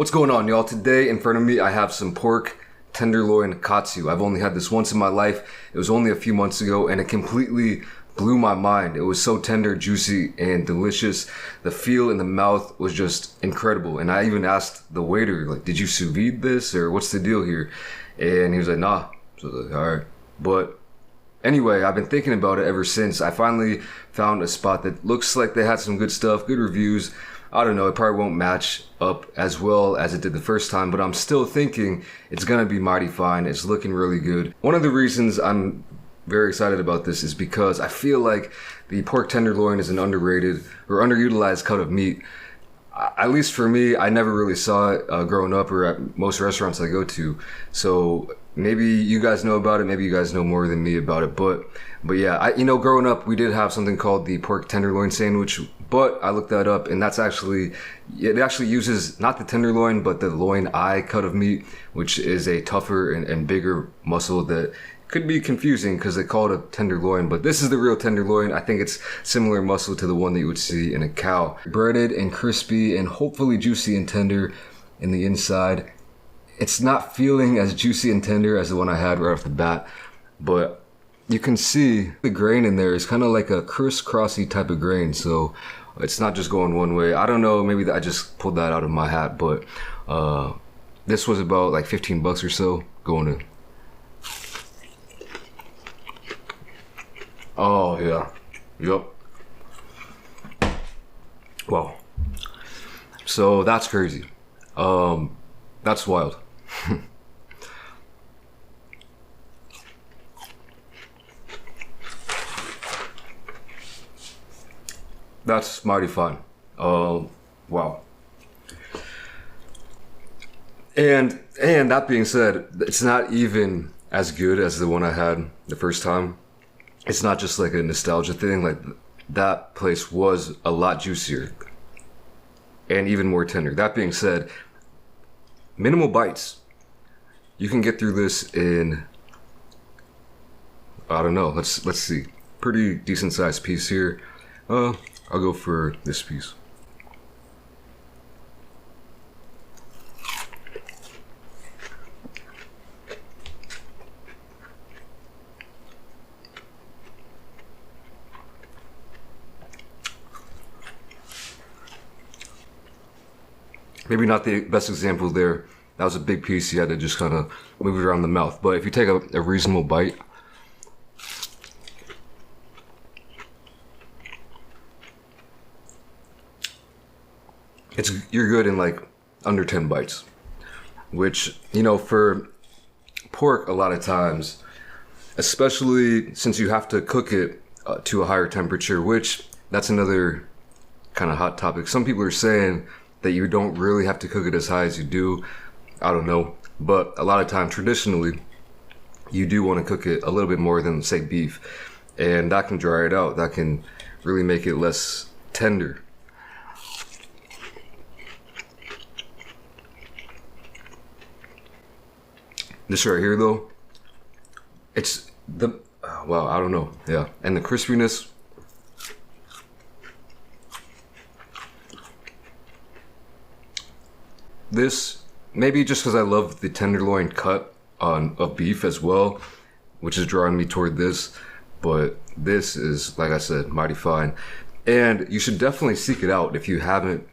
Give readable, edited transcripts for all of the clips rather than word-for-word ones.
What's going on, y'all? Today in front of me I have some pork Tenderloin Katsu. I've only had this once in my life. It was only a few months ago and it completely blew my mind. It was so tender, juicy, and delicious. The feel in the mouth was just incredible. And I even asked the waiter, like, did you sous vide this or what's the deal here? And he was like, nah. So I was like, all right. But anyway, I've been thinking about it ever since. I finally found a spot that looks like they had some good stuff, good reviews. I don't know, it probably won't match up as well as it did the first time, but I'm still thinking it's gonna be mighty fine. It's looking really good. One of the reasons I'm very excited about this is because I feel like the pork tenderloin is an underrated or underutilized cut of meat. At least for me, I never really saw it growing up or at most restaurants I go to. So maybe you guys know about it, maybe you guys know more than me about it, but yeah, growing up we did have something called the pork tenderloin sandwich, but I looked that up and it actually uses not the tenderloin but the loin eye cut of meat, which is a tougher and bigger muscle that could be confusing because they call it a tenderloin, but this is the real tenderloin. I think it's similar muscle to the one that you would see in a cow. Breaded and crispy and hopefully juicy and tender in the inside. It's not feeling as juicy and tender as the one I had right off the bat, but you can see the grain in there is kind of like a crisscrossy type of grain, so it's not just going one way. I don't know, maybe I just pulled that out of my hat, but this was about like 15 bucks or so going to. Oh yeah, yep. Wow. So that's crazy. That's wild. That's mighty fun. Wow. And that being said, it's not even as good as the one I had the first time. It's not just like a nostalgia thing. Like, that place was a lot juicier and even more tender. That being said, minimal bites. You can get through this in, I don't know, let's see. Pretty decent sized piece here. I'll go for this piece. Maybe not the best example there. That was a big piece. You had to just kind of move it around the mouth. But if you take a reasonable bite, you're good in like under 10 bites. Which, for pork, a lot of times, especially since you have to cook it to a higher temperature, which that's another kind of hot topic. Some people are saying that you don't really have to cook it as high as you do. I don't know, but a lot of time traditionally you do want to cook it a little bit more than, say, beef, and that can dry it out. That can really make it less tender. This right here though, it's the well, I don't know, yeah, and the crispiness. This, maybe just because I love the tenderloin cut of beef as well, which is drawing me toward this, but this is, like I said, mighty fine. And you should definitely seek it out if you haven't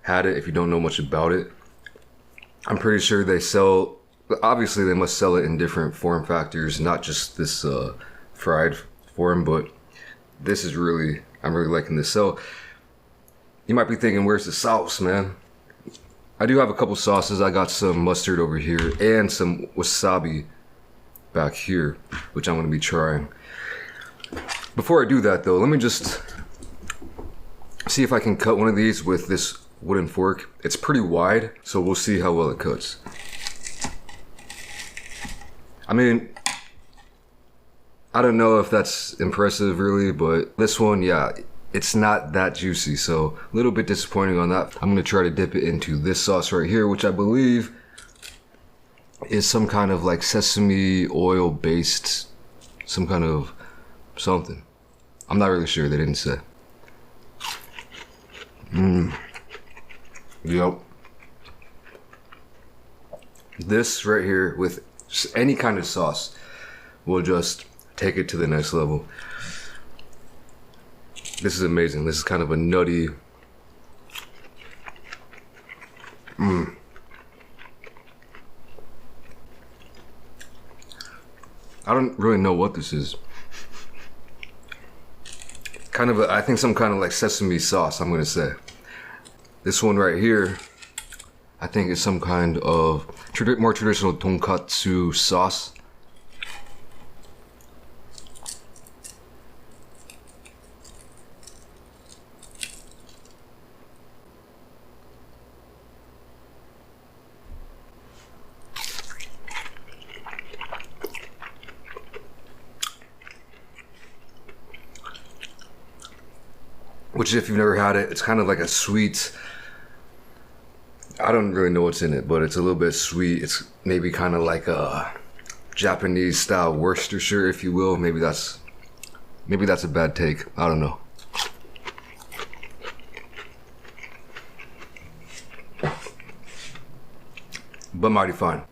had it, if you don't know much about it. I'm pretty sure they sell, obviously they must sell it in different form factors, not just this fried form, but this is really, I'm really liking this. So you might be thinking, where's the sauce, man? I do have a couple sauces. I got some mustard over here and some wasabi back here, which I'm going to be trying. Before I do that though, let me just see if I can cut one of these with this wooden fork. It's pretty wide, so we'll see how well it cuts. I mean, I don't know if that's impressive really, but this one, yeah, it's not that juicy, so a little bit disappointing on that. I'm gonna try to dip it into this sauce right here, which I believe is some kind of like sesame oil based, some kind of something. I'm not really sure, they didn't say. Yep. This right here with just any kind of sauce will just take it to the next level. This is amazing. This is kind of a nutty. I don't really know what this is. Kind of I think some kind of like sesame sauce, I'm gonna say. This one right here, I think is some kind of more traditional tonkatsu sauce. Which, if you've never had it, it's kind of like a sweet, I don't really know what's in it, but it's a little bit sweet. It's maybe kind of like a Japanese style Worcestershire, if you will. Maybe that's a bad take. I don't know. But mighty fine.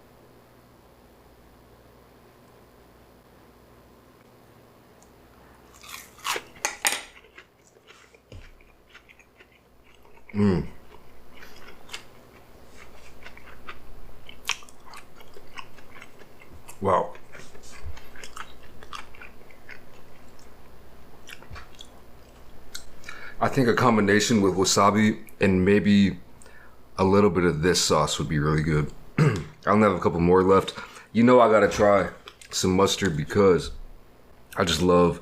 Wow. I think a combination with wasabi and maybe a little bit of this sauce would be really good. I only have a couple more left. You know I gotta try some mustard because I just love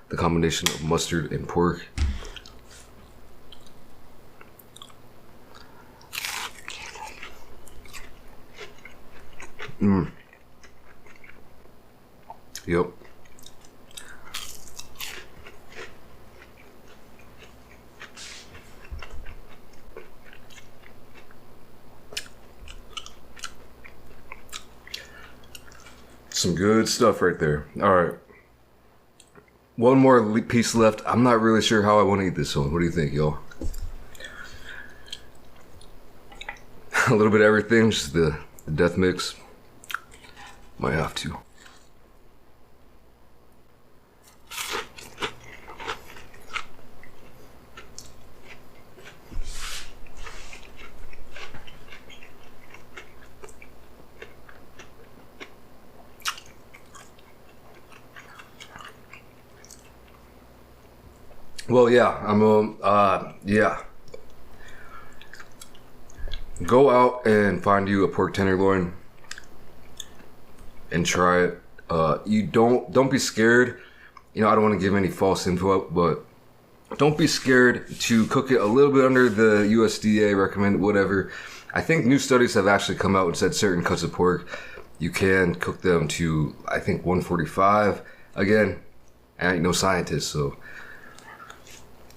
the combination of mustard and pork. Yep. Some good stuff right there. All right. One more piece left. I'm not really sure how I want to eat this one. What do you think, y'all? A little bit of everything, just the death mix. Might have to. Well, yeah, yeah. Go out and find you a pork tenderloin and try it. You don't be scared. You know, I don't want to give any false info, but don't be scared to cook it a little bit under the USDA recommended, whatever. I think new studies have actually come out and said certain cuts of pork, you can cook them to, I think, 145. Again, I ain't no scientist, so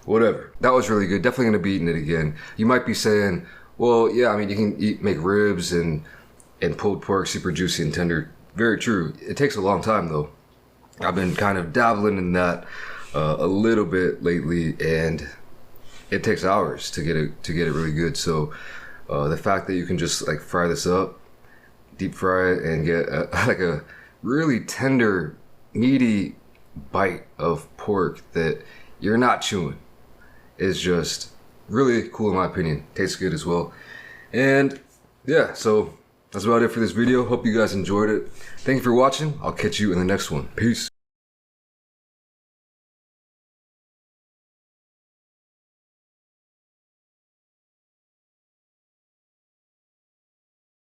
whatever. That was really good. Definitely gonna be eating it again. You might be saying, well, yeah, I mean, you can make ribs and pulled pork super juicy and tender. Very true. It takes a long time though. I've been kind of dabbling in that a little bit lately, and it takes hours to get it really good. So the fact that you can just like fry this up, deep fry it, and get like a really tender, meaty bite of pork that you're not chewing is just really cool in my opinion. Tastes good as well. And yeah, so that's about it for this video. Hope you guys enjoyed it. Thank you for watching. I'll catch you in the next one. Peace.